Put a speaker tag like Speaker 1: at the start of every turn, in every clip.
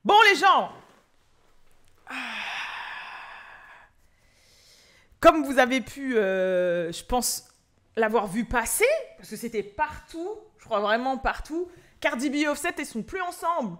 Speaker 1: Bon les gens, comme vous avez pu, je pense, l'avoir vu passer, parce que c'était partout, je crois vraiment partout, Cardi B et Offset, ils sont plus ensemble.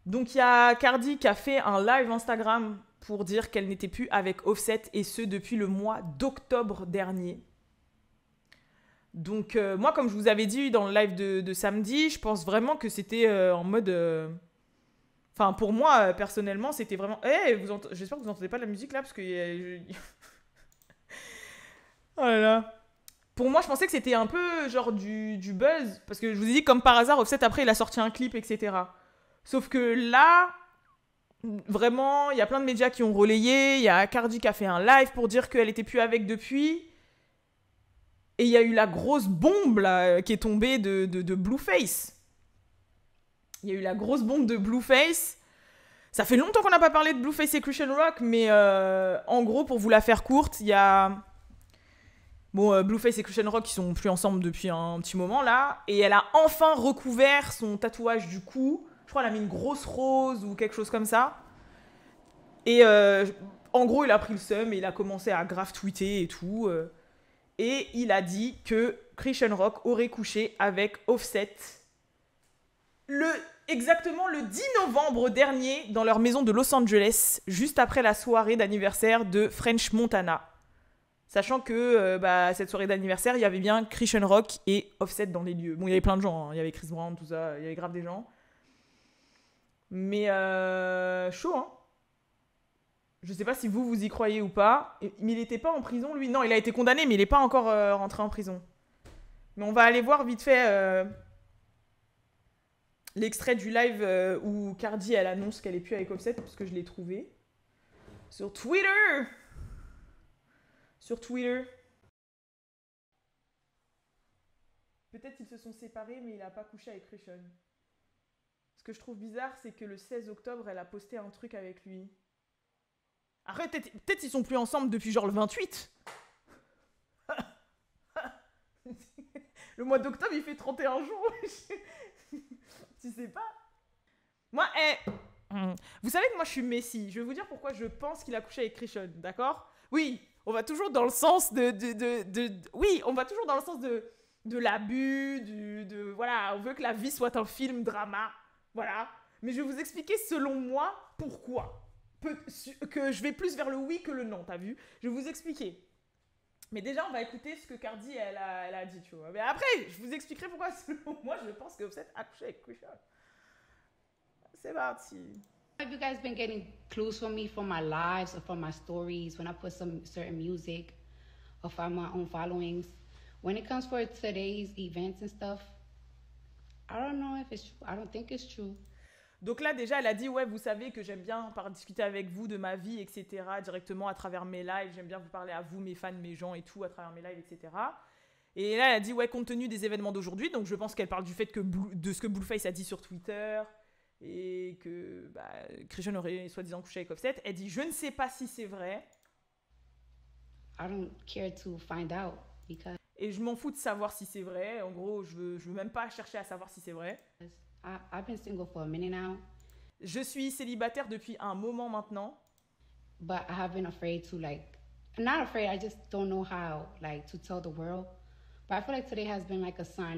Speaker 1: Donc il y a Cardi qui a fait un live Instagram pour dire qu'elle n'était plus avec Offset, et ce depuis le mois d'octobre dernier. Donc moi, comme je vous avais dit dans le live de samedi, je pense vraiment que c'était en mode... Enfin, pour moi, personnellement, c'était vraiment... j'espère que vous entendez pas de la musique là, parce que... Oh là là. Pour moi, je pensais que c'était un peu genre du buzz, parce que je vous ai dit, comme par hasard, Offset, après, il a sorti un clip, etc. Sauf que là, vraiment, il y a plein de médias qui ont relayé, il y a Cardi qui a fait un live pour dire qu'elle était plus avec depuis, et il y a eu la grosse bombe là, qui est tombée de Blueface. Il y a eu la grosse bombe de Blueface. Ça fait longtemps qu'on n'a pas parlé de Blueface et Christian Rock, mais en gros, pour vous la faire courte, il y a... Bon, Blueface et Christian Rock, ils sont plus ensemble depuis un petit moment, là. Et elle a enfin recouvert son tatouage du cou. Je crois qu'elle a mis une grosse rose ou quelque chose comme ça. Et en gros, il a pris le seum et il a commencé à grave tweeter et tout. Et il a dit que Christian Rock aurait couché avec Offset exactement le 10 novembre dernier dans leur maison de Los Angeles, juste après la soirée d'anniversaire de French Montana. Sachant que cette soirée d'anniversaire, il y avait bien Christian Rock et Offset dans les lieux. Bon, il y avait plein de gens, hein. Il y avait Chris Brown, tout ça, il y avait grave des gens. Mais chaud, hein. Je sais pas si vous y croyez ou pas. Mais il était pas en prison, lui. Non, il a été condamné, mais il est pas encore rentré en prison. Mais on va aller voir vite fait l'extrait du live où Cardi, elle annonce qu'elle est plus avec Offset, parce que je l'ai trouvé. Sur Twitter. Peut-être qu'ils se sont séparés, mais il a pas couché avec Christian. Ce que je trouve bizarre, c'est que le 16 octobre, elle a posté un truc avec lui. Après, peut-être qu'ils sont plus ensemble depuis genre le 28. Le mois d'octobre, il fait 31 jours. Tu sais pas. Moi, vous savez que moi, je suis Messi. Je vais vous dire pourquoi je pense qu'il a couché avec Christian, d'accord? Oui, on va toujours dans le sens oui, on va toujours dans le sens de l'abus, voilà, on veut que la vie soit un film drama, voilà. Mais je vais vous expliquer selon moi pourquoi. Que je vais plus vers le oui que le non, t'as vu? Je vais vous expliquer. Mais déjà, on va écouter ce que Cardi, elle a dit, tu vois. Mais après, je vous expliquerai pourquoi, selon moi, je pense que Offset a couché avec Christian. C'est parti.
Speaker 2: Have you guys been getting clues from me from my lives or from my stories when I put some certain music or from my own followings? When it comes for today's events and stuff, I don't know if it's true. I don't think it's true.
Speaker 1: Donc là, déjà, elle a dit, ouais, vous savez que j'aime bien discuter avec vous de ma vie, etc., directement à travers mes lives. J'aime bien vous parler à vous, mes fans, mes gens et tout, à travers mes lives, etc. Et là, elle a dit, ouais, compte tenu des événements d'aujourd'hui, donc je pense qu'elle parle du fait de ce que Blueface a dit sur Twitter, et que Christian aurait soi-disant couché avec Offset. Elle dit, je ne sais pas si c'est vrai.
Speaker 2: I don't care to find out because
Speaker 1: Et je m'en fous de savoir si c'est vrai. En gros, je veux même pas chercher à savoir si c'est vrai.
Speaker 2: I've been single for a minute now.
Speaker 1: Je suis célibataire depuis un moment maintenant.
Speaker 2: But I have been afraid to not afraid, I just don't know how to tell the world. But I feel like today has been like a sign.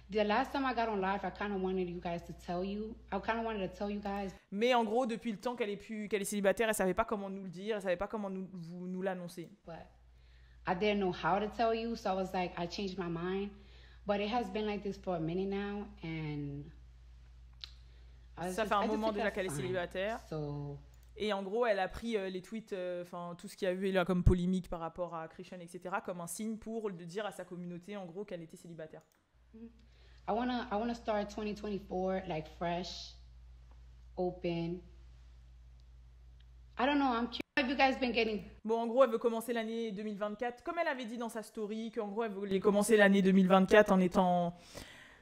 Speaker 2: The last time I got on live, I kind of wanted you guys to tell you. I kind of wanted to tell you guys.
Speaker 1: Mais en gros, depuis le temps qu'elle est célibataire, elle savait pas comment nous le dire, elle savait pas comment nous l'annoncer.
Speaker 2: But I didn't know how to tell you, so I was like, I changed my mind. But it has been like this for a minute now, and
Speaker 1: ça fait un moment déjà qu'elle est célibataire. Et en gros, elle a pris les tweets, tout ce qu'il y a eu là comme polémique par rapport à Christian, etc., comme un signe pour le dire à sa communauté, en gros, qu'elle était célibataire.
Speaker 2: I wanna start 2024 like fresh, open. I don't know, I'm curious. Have you guys been getting...
Speaker 1: Bon, en gros, elle veut commencer l'année 2024, comme elle avait dit dans sa story, qu'en gros, elle voulait commencer l'année 2024 en étant,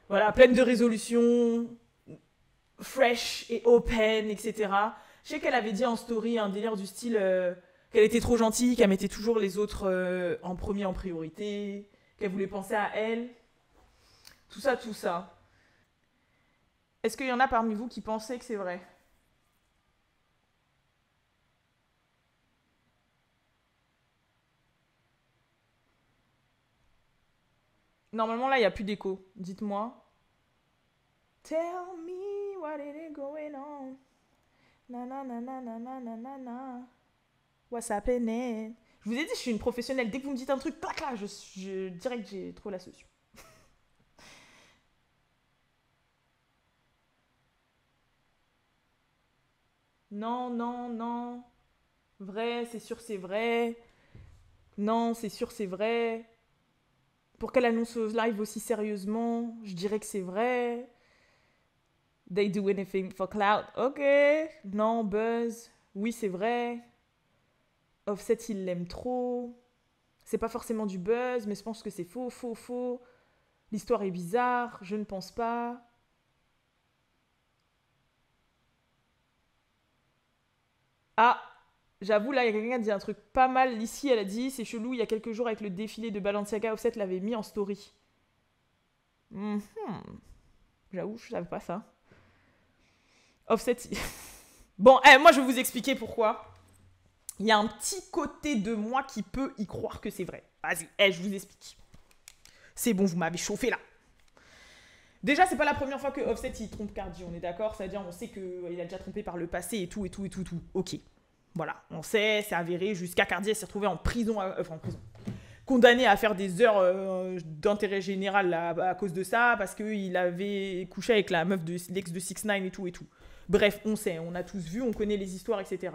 Speaker 1: voilà, pleine de résolutions, fresh et open, etc. Je sais qu'elle avait dit en story un délire du style qu'elle était trop gentille, qu'elle mettait toujours les autres en premier, en priorité, qu'elle voulait penser à elle. Tout ça. Est-ce qu'il y en a parmi vous qui pensaient que c'est vrai? Normalement, là, il n'y a plus d'écho. Dites-moi. Tell me what is going on. Na na na na na na na na na. What's happening? Je vous ai dit, je suis une professionnelle. Dès que vous me dites un truc, clac là, je dirais que j'ai trouvé la solution. Non, non, non. Vrai, c'est sûr, c'est vrai. Non, c'est sûr, c'est vrai. Pour qu'elle annonce au live aussi sérieusement, je dirais que c'est vrai. They do anything for clout. Ok. Non, Buzz. Oui, c'est vrai. Offset, il l'aime trop. C'est pas forcément du buzz, mais je pense que c'est faux, faux, faux. L'histoire est bizarre, je ne pense pas. Ah, j'avoue, là, il y a quelqu'un qui a dit un truc pas mal. Ici, elle a dit, c'est chelou, il y a quelques jours avec le défilé de Balenciaga, Offset l'avait mis en story. Mhm. J'avoue, je savais pas ça. Offset... Bon, moi, je vais vous expliquer pourquoi. Il y a un petit côté de moi qui peut y croire que c'est vrai. Vas-y, je vous explique. C'est bon, vous m'avez chauffé là. Déjà, c'est pas la première fois que Offset il trompe Cardi, on est d'accord? C'est-à-dire, on sait qu'il a déjà trompé par le passé et tout, et tout, et tout, tout. Ok. Voilà, on sait, c'est avéré. Jusqu'à Cardi, elle s'est retrouvée en prison, enfin en prison. Condamnée à faire des heures d'intérêt général là, à cause de ça, parce qu'il avait couché avec la meuf de l'ex de 6ix9ine et tout, et tout. Bref, on sait, on a tous vu, on connaît les histoires, etc.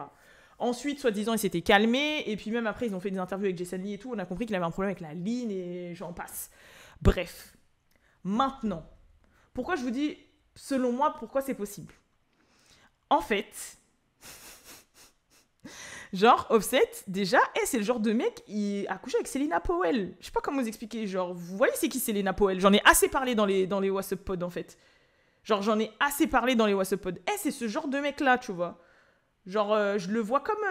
Speaker 1: Ensuite, soi-disant, il s'était calmé, et puis même après, ils ont fait des interviews avec Jason Lee et tout, on a compris qu'il avait un problème avec la ligne, et j'en passe. Bref. Maintenant, pourquoi je vous dis, selon moi, pourquoi c'est possible? En fait, genre, Offset, déjà, c'est le genre de mec, il a couché avec Selena Powell. Je sais pas comment vous expliquer, genre, vous voyez c'est qui Selena Powell? J'en ai assez parlé dans les What's Up Pod, en fait. Genre, j'en ai assez parlé dans les What's Up Pod. C'est ce genre de mec-là, tu vois. Genre, je le vois comme...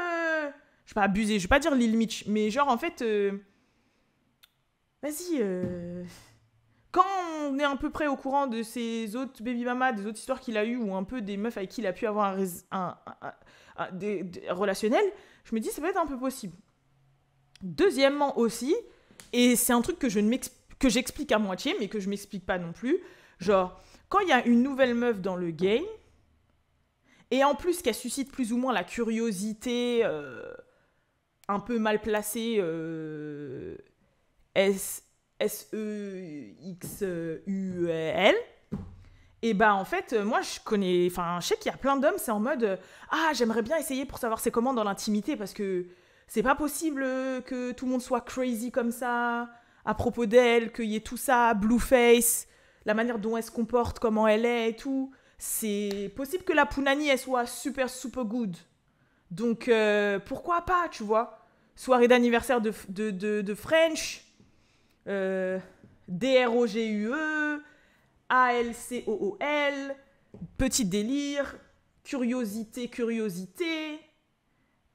Speaker 1: je vais pas abuser, je vais pas dire Lil Mitch, mais genre, en fait... vas-y, quand on est à peu près au courant de ses autres baby mama, des autres histoires qu'il a eues, ou un peu des meufs avec qui il a pu avoir des relationnels, je me dis, ça peut être un peu possible. Deuxièmement aussi, et c'est un truc que j'explique à moitié, mais que je m'explique pas non plus, genre, quand il y a une nouvelle meuf dans le game, et en plus qu'elle suscite plus ou moins la curiosité un peu mal placée, SEXUL, et bah en fait, moi je sais qu'il y a plein d'hommes, c'est en mode j'aimerais bien essayer pour savoir c'est comment dans l'intimité, parce que c'est pas possible que tout le monde soit crazy comme ça à propos d'elle, qu'il y ait tout ça, Blueface, la manière dont elle se comporte, comment elle est et tout. C'est possible que la Punani elle soit super super good, donc pourquoi pas, tu vois. Soirée d'anniversaire de French, DROGUE, ALCOOL, petit délire, curiosité,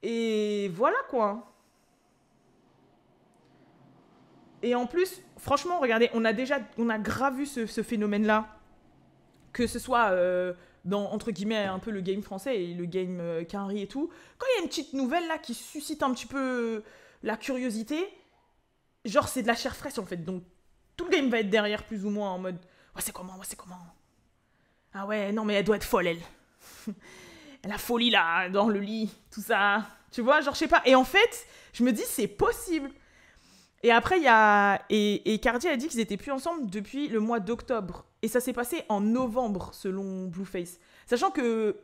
Speaker 1: et voilà quoi. Et en plus, franchement, regardez, on a grave vu ce phénomène-là, que ce soit dans, entre guillemets, un peu le game français et le game Quinry et tout. Quand il y a une petite nouvelle là qui suscite un petit peu la curiosité, genre c'est de la chair fraîche en fait, donc tout le game va être derrière plus ou moins en mode c'est comment, ah ouais, non mais elle doit être folle elle. La folie là, dans le lit, tout ça, tu vois, genre je sais pas. Et en fait, je me dis c'est possible. Et après il y a et Cardi a dit qu'ils étaient plus ensemble depuis le mois d'octobre, et ça s'est passé en novembre selon Blueface. Sachant que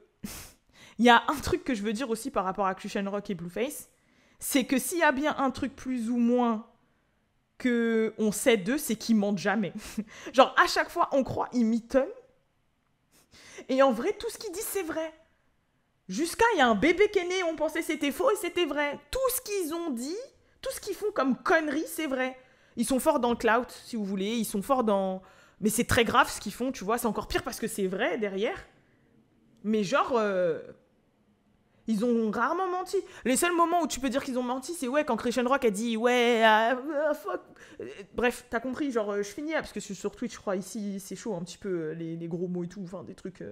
Speaker 1: il y a un truc que je veux dire aussi par rapport à Christian Rock et Blueface, c'est que s'il y a bien un truc plus ou moins que on sait d'eux, c'est qu'ils mentent jamais. Genre à chaque fois on croit ils mitonnent, et en vrai tout ce qu'ils disent c'est vrai. Jusqu'à il y a un bébé qui est né, on pensait c'était faux et c'était vrai. Tout ce qu'ils ont dit, tout ce qu'ils font comme conneries, c'est vrai. Ils sont forts dans le clout, si vous voulez, ils sont forts dans... Mais c'est très grave ce qu'ils font, tu vois, c'est encore pire parce que c'est vrai derrière. Mais genre... Ils ont rarement menti. Les seuls moments où tu peux dire qu'ils ont menti, c'est ouais, quand Christian Rock a dit ouais, fuck. Bref, t'as compris, genre, je finis là, parce que sur Twitch, je crois, ici, c'est chaud un petit peu, les gros mots et tout, enfin, des trucs.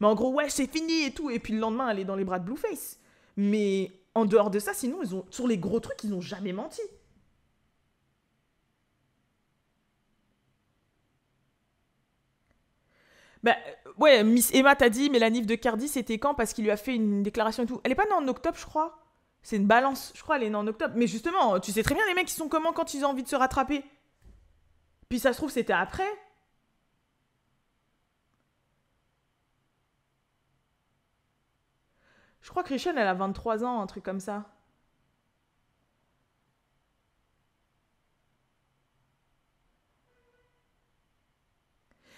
Speaker 1: Mais en gros, ouais, c'est fini et tout. Et puis le lendemain, elle est dans les bras de Blueface. Mais en dehors de ça, sinon, sur les gros trucs, ils ont jamais menti. Bah, ouais, Miss Emma t'a dit, mais la nif de Cardi, c'était quand? Parce qu'il lui a fait une déclaration et tout. Elle est pas née en octobre, je crois. C'est une balance. Je crois elle est née en octobre. Mais justement, tu sais très bien, les mecs, ils sont comment quand ils ont envie de se rattraper. Puis ça se trouve, c'était après. Je crois que Rachel, elle a 23 ans, un truc comme ça.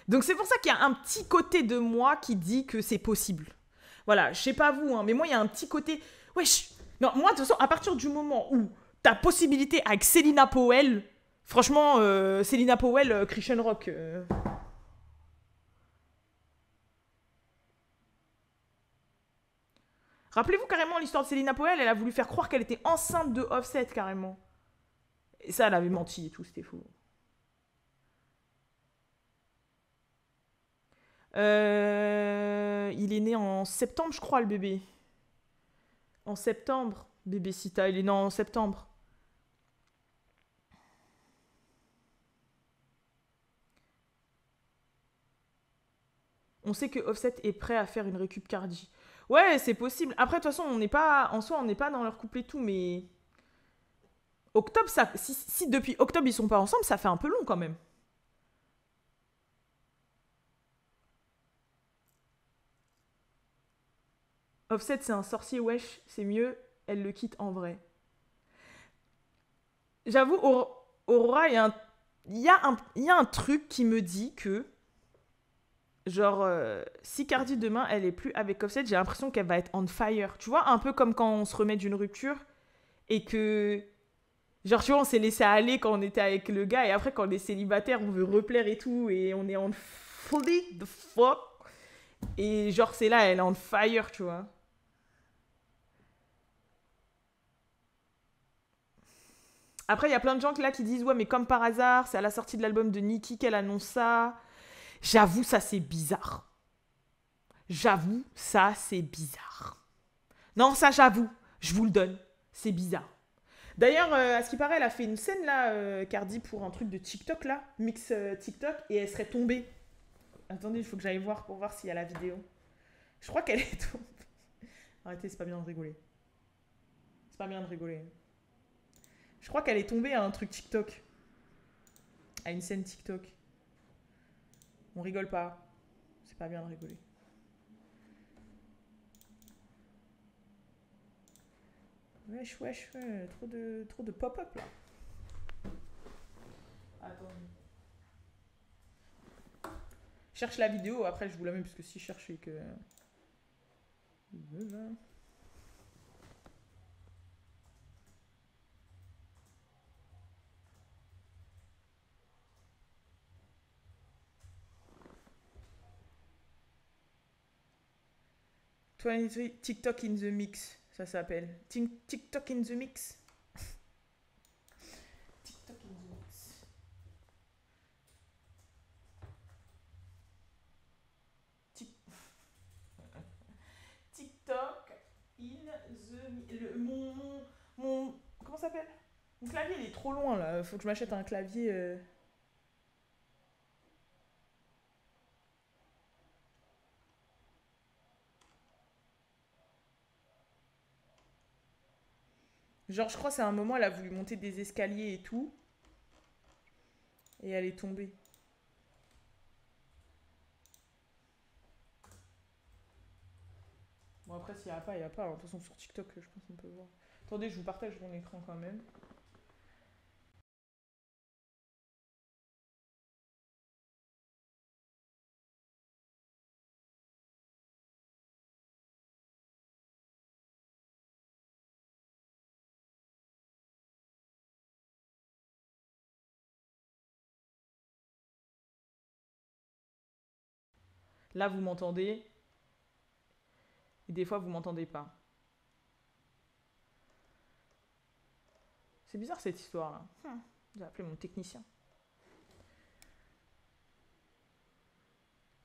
Speaker 1: Donc c'est pour ça qu'il y a un petit côté de moi qui dit que c'est possible. Voilà, je sais pas vous, hein, mais moi, il y a un petit côté. Wesh. Non, moi, de toute façon, à partir du moment où t'as possibilité avec Selina Powell, franchement, Selina Powell, Christian Rock. Rappelez-vous carrément l'histoire de Selina Powell, elle a voulu faire croire qu'elle était enceinte de Offset carrément. Et ça, elle avait menti et tout, c'était faux. Il est né en septembre, je crois, le bébé. En septembre, bébé Sita, il est né en septembre. On sait que Offset est prêt à faire une récup cardi. Ouais, c'est possible. Après, de toute façon, on n'est pas. En soi, on n'est pas dans leur couple et tout, mais. Octobre, ça. Si depuis octobre ils sont pas ensemble, ça fait un peu long quand même. Offset, c'est un sorcier, wesh, c'est mieux, elle le quitte en vrai. J'avoue, Aurora, il y a un truc qui me dit que, genre, si Cardi demain, elle est plus avec Offset, j'ai l'impression qu'elle va être on fire. Tu vois, un peu comme quand on se remet d'une rupture et que, genre, tu vois, on s'est laissé aller quand on était avec le gars et après, quand on est célibataire, on veut replaire et tout et on est on fully the fuck. Et genre, c'est là, elle est on fire, tu vois. Après, il y a plein de gens là qui disent ouais, mais comme par hasard, c'est à la sortie de l'album de Nicki qu'elle annonce ça. J'avoue, ça c'est bizarre. J'avoue, ça c'est bizarre. Non, ça j'avoue, je vous le donne, c'est bizarre. D'ailleurs, à ce qui paraît, elle a fait une scène là, Cardi, pour un truc de TikTok là, mix TikTok, et elle serait tombée. Attendez, il faut que j'aille voir pour voir s'il y a la vidéo. Je crois qu'elle est tombée. Arrêtez, c'est pas bien de rigoler. C'est pas bien de rigoler. Je crois qu'elle est tombée à un truc TikTok. À une scène TikTok. On rigole pas. C'est pas bien de rigoler. Wesh, wesh, trop de pop-up là. Attends. Cherche la vidéo, après je vous la mets parce que si je cherchais que. Voilà. TikTok in the mix, ça s'appelle. TikTok in the mix. TikTok in the mix. TikTok in the mix. Mon. Comment ça s'appelle? Mon clavier il est trop loin là. Faut que je m'achète un clavier. Genre, je crois que c'est un moment, elle a voulu monter des escaliers et tout. Et elle est tombée. Bon, après, s'il n'y a pas, il n'y a pas. De toute façon, sur TikTok, je pense qu'on peut voir. Attendez, je vous partage mon écran quand même. Là, vous m'entendez. Et des fois, vous m'entendez pas. C'est bizarre cette histoire-là. J'ai appelé mon technicien.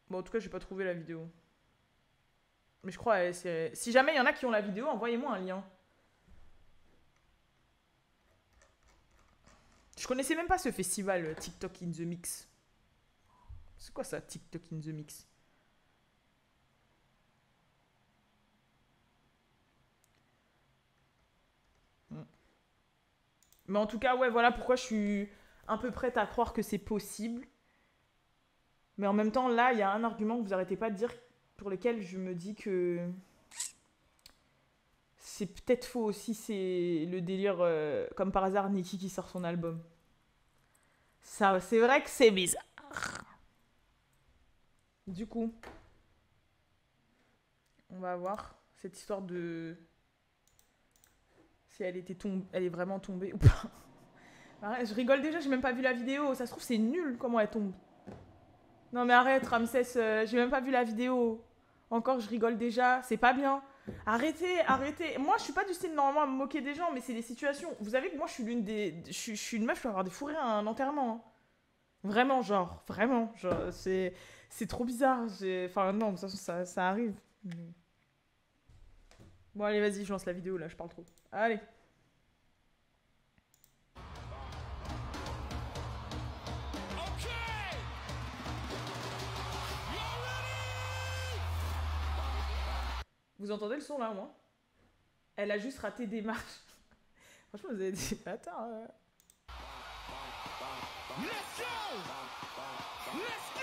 Speaker 1: Bon, en tout cas, j'ai pas trouvé la vidéo. Mais je crois, si jamais il y en a qui ont la vidéo, envoyez-moi un lien. Je connaissais même pas ce festival TikTok in the Mix. C'est quoi ça, TikTok in the Mix? Mais en tout cas, ouais, voilà pourquoi je suis un peu prête à croire que c'est possible. Mais en même temps, là, il y a un argument que vous arrêtez pas de dire pour lequel je me dis que c'est peut-être faux aussi, c'est le délire, comme par hasard, Nicki qui sort son album. Ça, c'est vrai que c'est bizarre. Du coup, on va voir cette histoire de... si elle était elle est vraiment tombée ou pas. Arrête, je rigole déjà, j'ai même pas vu la vidéo. Ça se trouve, c'est nul comment elle tombe. Non mais arrête, Ramsès, j'ai même pas vu la vidéo. Encore, je rigole déjà, c'est pas bien. Arrêtez, arrêtez. Moi, je suis pas du style normalement à me moquer des gens, mais c'est des situations. Vous savez que moi, je suis l'une des... Je suis une meuf, je peux avoir des fous rires à un enterrement. Hein. Vraiment, genre, vraiment. Genre, c'est trop bizarre. Enfin, non, de toute façon, ça arrive. Bon, allez, vas-y, je lance la vidéo, là, je parle trop. Allez. Vous entendez le son là, moi? Elle a juste raté des marches. Franchement, vous avez dit, attends. Let's go! Let's go!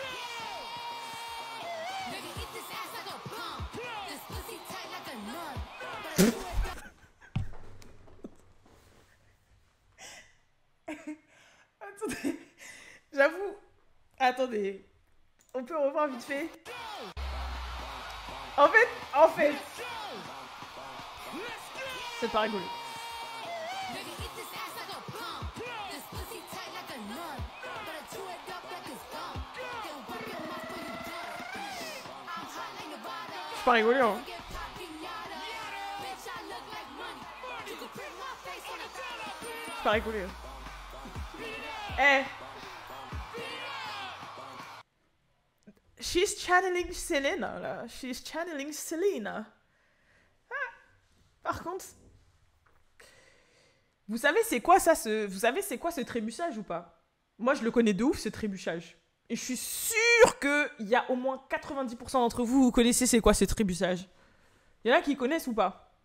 Speaker 1: Attendez, j'avoue. Attendez, on peut revoir vite fait. En fait, c'est pas rigolo. C'est pas rigolo, hein. C'est pas rigolo. Eh. She's channeling Selena, là. She's channeling Selena. Ah. Par contre, vous savez c'est quoi ça, vous savez c'est quoi ce trébuchage ou pas? Moi, je le connais de ouf, ce trébuchage. Et je suis sûre qu'il y a au moins 90% d'entre vous, vous connaissez c'est quoi ce trébuchage. Il y en a qui connaissent ou pas?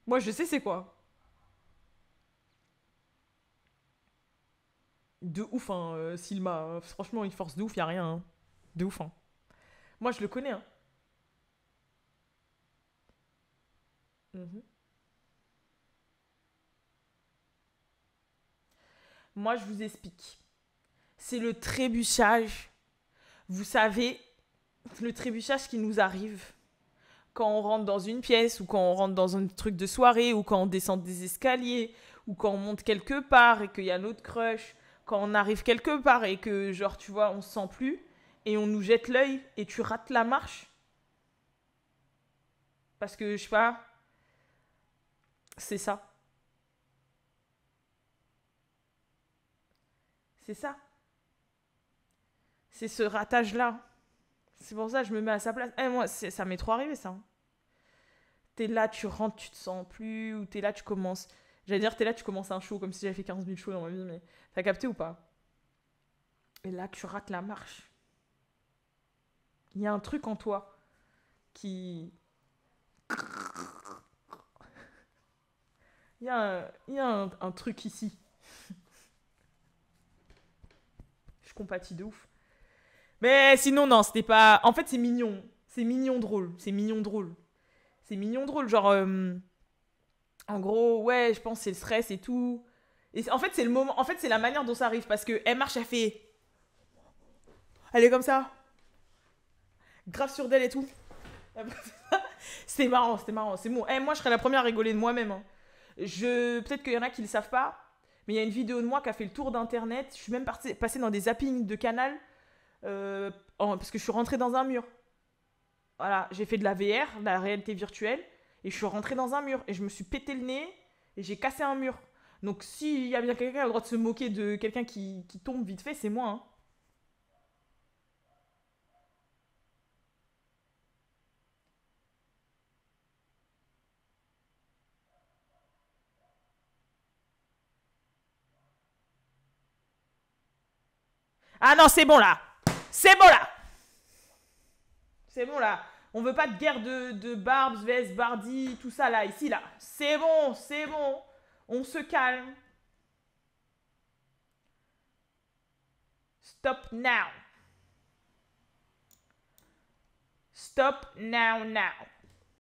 Speaker 1: Moi, je sais c'est quoi. De ouf, hein, Silma. Franchement, il force de ouf, y a rien. Hein. De ouf, hein. Moi, je le connais, hein. Moi, je vous explique. C'est le trébuchage. Vous savez, le trébuchage qui nous arrive quand on rentre dans une pièce ou quand on rentre dans un truc de soirée ou quand on descend des escaliers ou quand on monte quelque part et qu'il y a notre crush, quand on arrive quelque part et que, genre, tu vois, on se sent plus et on nous jette l'œil et tu rates la marche. Parce que, je sais pas, c'est ça. C'est ça. C'est ce ratage-là. C'est pour ça que je me mets à sa place. Eh, moi, ça m'est trop arrivé, ça. T'es là, tu rentres, tu te sens plus, ou t'es là, tu commences... J'allais dire, t'es là, tu commences un show, comme si j'avais fait 15 000 shows dans ma vie, mais t'as capté ou pas? Et là, tu rates la marche. Il y a un truc en toi qui... Il y a un truc ici. Je compatis de ouf. Mais sinon, non, c'était pas... En fait, c'est mignon. C'est mignon drôle. C'est mignon drôle. C'est mignon drôle. Genre, en gros, ouais, je pense que c'est le stress et tout. Et en fait, c'est le moment... En fait, c'est la manière dont ça arrive. Parce qu'elle marche, elle fait... Elle est comme ça. Grave sûre d'elle et tout. C'est marrant, c'était marrant. C'est bon. Moi, je serais la première à rigoler de moi-même. Hein. Peut-être qu'il y en a qui le savent pas. Mais il y a une vidéo de moi qui a fait le tour d'internet. Je suis même passée dans des zappings de Canal. Parce que je suis rentrée dans un mur. Voilà, j'ai fait de la VR, de la réalité virtuelle. Et je suis rentrée dans un mur. Et je me suis pété le nez. Et j'ai cassé un mur. Donc s'il y a bien quelqu'un qui a le droit de se moquer de quelqu'un qui tombe vite fait, c'est moi. Hein. Ah non, c'est bon là. C'est bon là. C'est bon là. On veut pas de guerre de Barbs, vs, Bardi, tout ça là, ici là. C'est bon, c'est bon. On se calme. Stop now. Stop now.